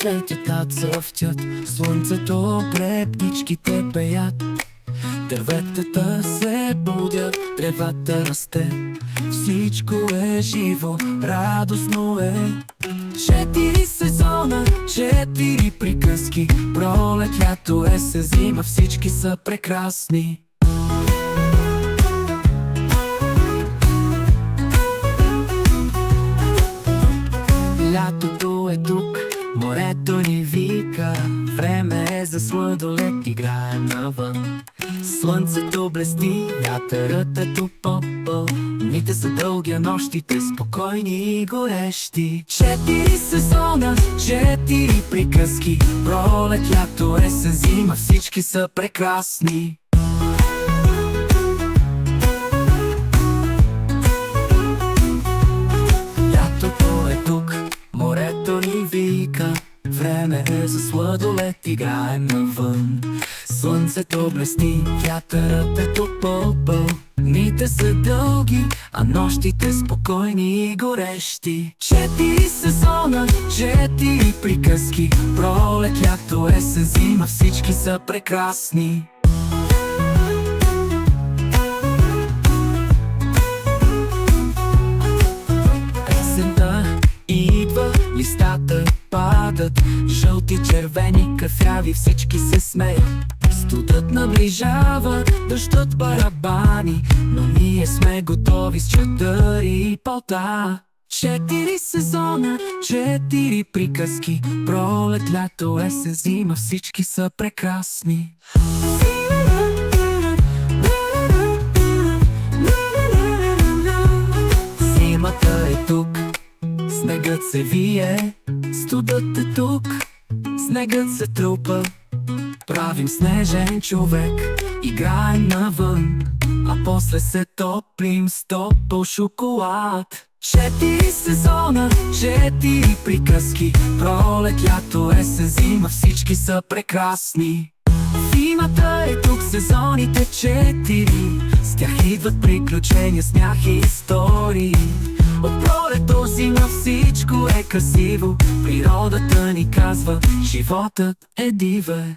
Цветята цъфтят, слънцето пред птичките пеят. Дърветата се будят, тревата расте. Всичко е живо, радостно е. 4 сезона, 4 приказки. Пролет, лято, есен, зима, всички са прекрасни. Лятото е тук, морето ни вика. Време е за сладолет, играем навън. Слънцето блести, вятърът е топъл. Дните са дълги, а нощите спокойни и горещи. 4 сезона, 4 приказки. Пролет, лято, есен, зима, всички са прекрасни. Лятото е тук, морето ни вика. Време е за сладолет, играем навън. Слънцето блести, вятърът е топъл. Дните са дълги, а нощите спокойни и горещи. 4 сезона, 4 приказки. Пролет, лято, есен, зима, всички са прекрасни. Есента идва, листата падат. Жълти, червени, кафяви, всички се смеят. Студът наближава, дъждът барабани, но ние сме готови с чадър и палта. 4 сезона, 4 приказки. Пролет, лято, есен, зима, всички са прекрасни. Зимата е тук, снегът се вие. Студът е тук, снегът се трупа. Правим снежен човек, играем навън, а после се топлим с топъл шоколад. 4 сезона, 4 приказки. Пролет, лято, есен, зима, всички са прекрасни. Зимата е тук, сезоните 4. С тях идват приключения, смях и истории. От пролет до зима всичко е красиво. Природата ни казва, животът е дивен.